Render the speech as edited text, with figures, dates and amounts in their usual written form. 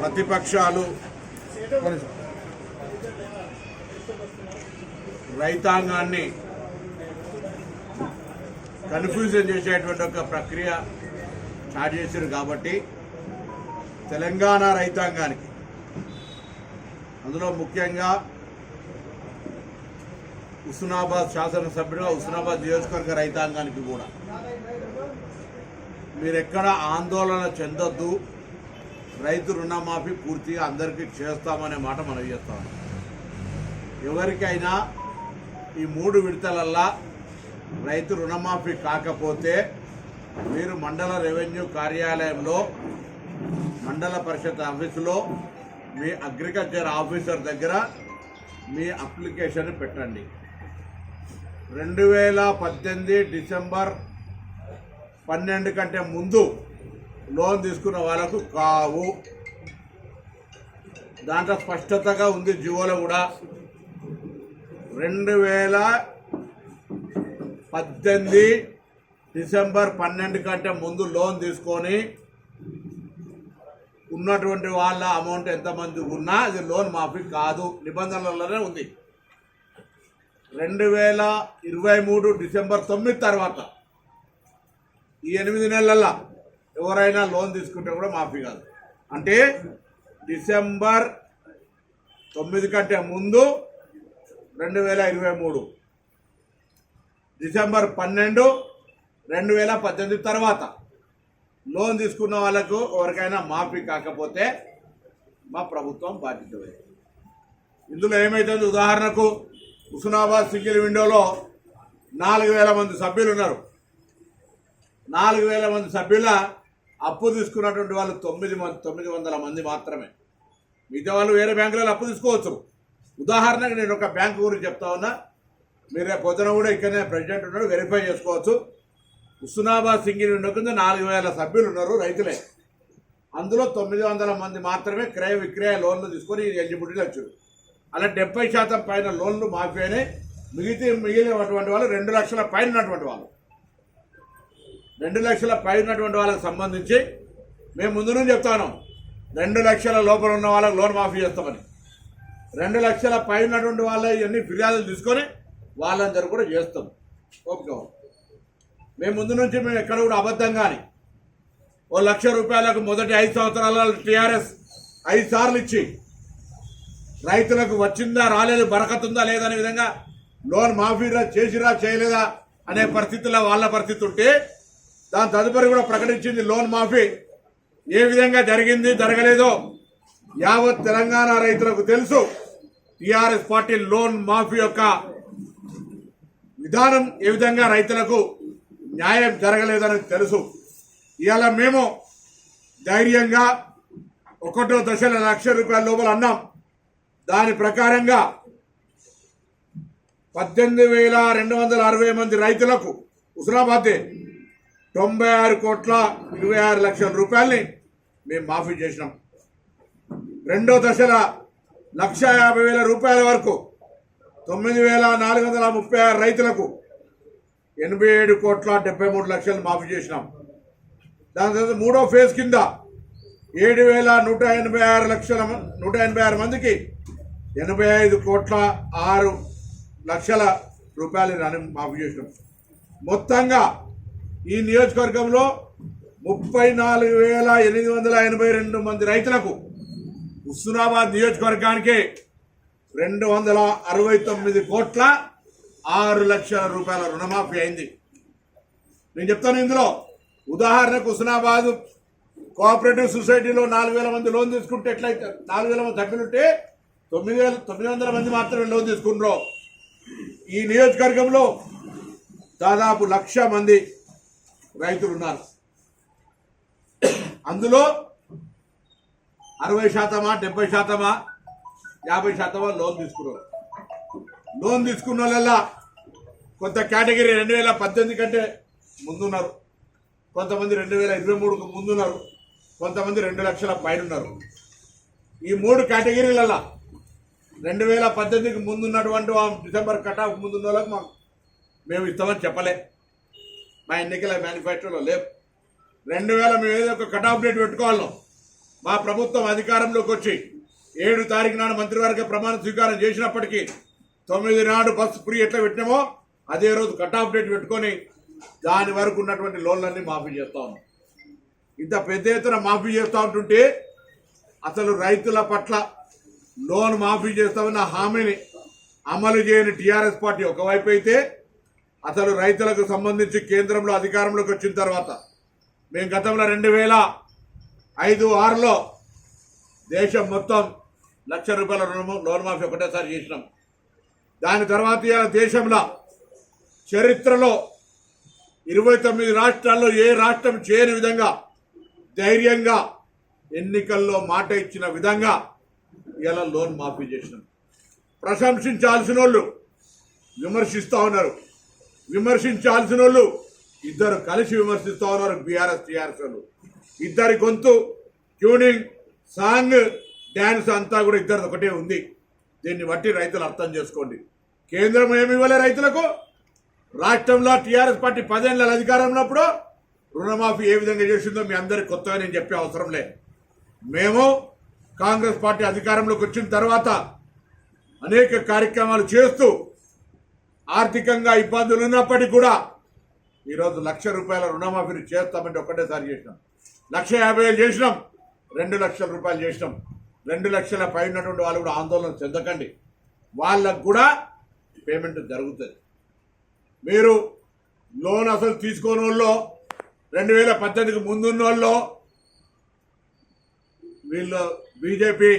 ప్రతిపక్షాలు రైతాంగాన్ని కన్ఫ్యూజన్ చేసేటువంటి ఒక ప్రక్రియ స్టార్ట్ చేశారు కాబట్టి తెలంగాణ రైతాంగానికి, అందులో ముఖ్యంగా హుస్నాబాద్ శాసనసభ్యుడిగా హుస్నాబాద్ నియోజకవర్గ రైతాంగానికి కూడా మీరెక్కడ ఆందోళన చెందొద్దు, రైతు రుణమాఫీ పూర్తిగా అందరికీ చేస్తామనే మాట మనం చేస్తాం. ఎవరికైనా ఈ 3 విడతలల్లా రైతు రుణమాఫీ కాకపోతే మీరు మండల రెవెన్యూ కార్యాలయంలో, మండల పరిషత్ ఆఫీసులో, మీ అగ్రికల్చర్ ఆఫీసర్ దగ్గర మీ అప్లికేషన్ పెట్టండి. 2018 డిసెంబర్ 12 కంటే ముందు లోన్ తీసుకున్న వాళ్ళకు కావు. దాంట్లో స్పష్టతగా ఉంది జివోలో కూడా. 2018 డిసెంబర్ 12 కంటే ముందు లోన్ తీసుకొని ఉన్నటువంటి వాళ్ళ అమౌంట్ ఎంతమంది ఉన్నా అది లోన్ మాఫీ కాదు, నిబంధనలలోనే ఉంది. 2023 డిసెంబర్ 9 తర్వాత ఈ 8 నెలల్లో ఎవరైనా లోన్ తీసుకుంటే కూడా మాఫీ కాదు. అంటే డిసెంబర్ 9 కంటే ముందు 2023, డిసెంబర్ 12 2018 తర్వాత లోన్ తీసుకున్న వాళ్ళకు ఎవరికైనా మాఫీ కాకపోతే మా ప్రభుత్వం బాధ్యత వహిస్తుంది. ఇందులో ఏమైతుంది, ఉదాహరణకు హుస్నాబాద్ సింగిల్ విండోలో 4000 మంది సభ్యులు ఉన్నారు. 4000 మంది సభ్యుల అప్పు తీసుకున్నటువంటి వాళ్ళు 900 మంది మాత్రమే. మిగతా వాళ్ళు వేరే బ్యాంకులలో అప్పు తీసుకోవచ్చు. ఉదాహరణకు నేను ఒక బ్యాంకు గురించి చెప్తా ఉన్నా, మీరు పొద్దున కూడా ఇక్కడనే ప్రెసిడెంట్ ఉన్నాడు, వెరిఫై చేసుకోవచ్చు. హుస్నాబాద్ సింగిల్ విండో కింద 4000 సభ్యులు ఉన్నారు, రైతులే. అందులో 900 మంది మాత్రమే క్రయ విక్రయ లోన్లు తీసుకొని ఎలిజిబిలిటీ వచ్చారు. అలా 70% పైన లోన్లు మాఫీ అయినాయి. మిగిలినటువంటి వాళ్ళు 2 లక్షల పైన ఉన్నటువంటి వాళ్ళు, 2 లక్షల పైన ఉన్నటువంటి వాళ్ళకి సంబంధించి మేము ముందు నుంచి చెప్తాను, 2 లక్షల లోపల ఉన్న వాళ్ళకి లోన్ మాఫీ చేస్తామని. 2 లక్షల పైన ఉన్నటువంటి వాళ్ళ ఇవన్నీ ఫిర్యాదులు తీసుకొని వాళ్ళందరూ కూడా చేస్తాం. ఓకే, మేము ముందు నుంచి మేము ఎక్కడ కూడా అబద్ధం కానీ ₹1,00,000 మొదటి 5 సంవత్సరాల టీఆర్ఎస్ 5 సార్లు ఇచ్చి రైతులకు వచ్చిందా రాలేదు, బరకతుందా లేదనే విధంగా లోన్ మాఫీ చేసిరా చేయలేదా అనే పరిస్థితుల్లో వాళ్ళ పరిస్థితి ఉంటే దాని తదుపరి కూడా ప్రకటించింది లోన్ మాఫీ ఏ విధంగా జరిగింది జరగలేదో యావత్ తెలంగాణ రైతులకు తెలుసు. టీఆర్ఎస్ పార్టీ లోన్ మాఫీ యొక్క విధానం ఏ విధంగా రైతులకు న్యాయం జరగలేదని తెలుసు. ఇవాళ మేము ధైర్యంగా 1వ దశలో ₹1,00,000 లోపల అన్నాం. దాని ప్రకారంగా 18,260 మంది రైతులకు హుస్నాబాద్ 96,26,26,00,000 మేము మాఫీ చేసినాం. 2వ దశలో ₹1,50,000 వరకు 9,436 రైతులకు 87,73,00,000 మాఫీ చేసినాం. దాని తర్వాత 3వ ఫేజ్ కింద 7,186 మందికి ₹85,06,00,000 మాఫీ చేసినాం. మొత్తంగా ఈ నియోజకవర్గంలో 34,882 మంది రైతులకు హుస్నాబాద్ నియోజకవర్గానికి ₹269,06,00,000 రుణమాఫీ అయింది. నేను చెప్తాను ఇందులో ఉదాహరణకు హుస్నాబాద్ కోఆపరేటివ్ సొసైటీలో 4,000 మంది లోన్ తీసుకుంటే ఎట్లయితే 4,000 మంది సభ్యులుంటే 9,900 మంది మాత్రమే లోన్ తీసుకున్నారు. ఈ నియోజకవర్గంలో దాదాపు 1,00,000 మంది రైతులు ఉన్నారు. అందులో 60%, 70%, 50% లోన్ తీసుకున్నారు. లోన్ తీసుకున్న వాళ్ళ కొంత కేటగిరీ 2018 కంటే ముందున్నారు, కొంతమంది 2023కు ముందున్నారు, కొంతమంది 2 లక్షల పైన ఉన్నారు. ఈ 3 కేటగిరీలలో 2018కి ముందున్నటువంటి డిసెంబర్ కటాఫ్ ముందున్న వాళ్ళకి మేము ఇస్తామని చెప్పలే, మా ఎన్నికల మేనిఫెస్టోలో లేవు. 2000 మేము ఏదో ఒక కటాఫ్ డేట్ పెట్టుకోవాలను, మా ప్రభుత్వం అధికారంలోకి వచ్చి 7 తారీఖు నాడు మంత్రివర్గ ప్రమాణ స్వీకారం చేసినప్పటికీ 9 నాడు బస్సు ఫ్రీ ఎట్లా పెట్టినామో అదే రోజు కట్ ఆఫ్ డేట్ పెట్టుకొని దాని వరకు ఉన్నటువంటి లోన్లన్నీ మాఫీ చేస్తా ఉన్నాం. ఇంత పెద్ద ఎత్తున మాఫీ చేస్తూ ఉంటుంటే అసలు రైతుల పట్ల లోన్ మాఫీ చేస్తామన్న హామీని అమలు చేయని టీఆర్ఎస్ పార్టీ ఒకవైపు అయితే, అసలు రైతులకు సంబంధించి కేంద్రంలో అధికారంలోకి వచ్చిన తర్వాత మేము గతంలో 2005-6లో దేశం మొత్తం ₹1,00,000 లోన్ మాఫీ ఒకటేసారి చేసినాం. దాని తర్వాత ఇవాళ దేశంలో చరిత్రలో 29 రాష్ట్రాల్లో ఏ రాష్ట్రం చేయని విధంగా ధైర్యంగా ఎన్నికల్లో మాట ఇచ్చిన విధంగా ఇలా లోన్ మాఫీ చేసినాం. ప్రశంసించాల్సిన వాళ్ళు విమర్శిస్తూ ఉన్నారు, విమర్శించాల్సిన వాళ్ళు ఇద్దరు కలిసి విమర్శిస్తూ ఉన్నారు. బీఆర్ఎస్ టీఆర్ఎస్ వాళ్ళు ఇద్దరి గొంతు ట్యూనింగ్ సాంగ్ డ్యాన్స్ అంతా కూడా ఇద్దరు ఒకటే ఉంది. దీన్ని బట్టి రైతులు అర్థం చేసుకోండి. కేంద్రం ఏమి ఇవ్వలే రైతులకు. రాష్ట్రంలో టీఆర్ఎస్ పార్టీ 10 ఏళ్ళ అధికారంలో ఉన్నప్పుడు రుణమాఫీ ఏ విధంగా చేసిందో మీ అందరికి కొత్తగా నేను చెప్పే అవసరం లేదు. మేము కాంగ్రెస్ పార్టీ అధికారంలోకి వచ్చిన తర్వాత అనేక కార్యక్రమాలు చేస్తూ ఆర్థికంగా ఇబ్బందులు ఉన్నప్పటికీ కూడా ఈరోజు ₹1,00,000 రుణమాఫీని చేస్తామంటే ఒక్కటేసారి చేసినాం. 1,50,000 చేసినాం, ₹2,00,000 చేసినాం. 2 లక్షల పై ఉన్నటువంటి వాళ్ళు కూడా ఆందోళన చెందకండి, వాళ్ళకు కూడా పేమెంట్ జరుగుతుంది. మీరు లోన్ అసలు తీసుకోని వాళ్ళు 2018కి ముందున్న వాళ్ళు వీళ్ళు బీజేపీ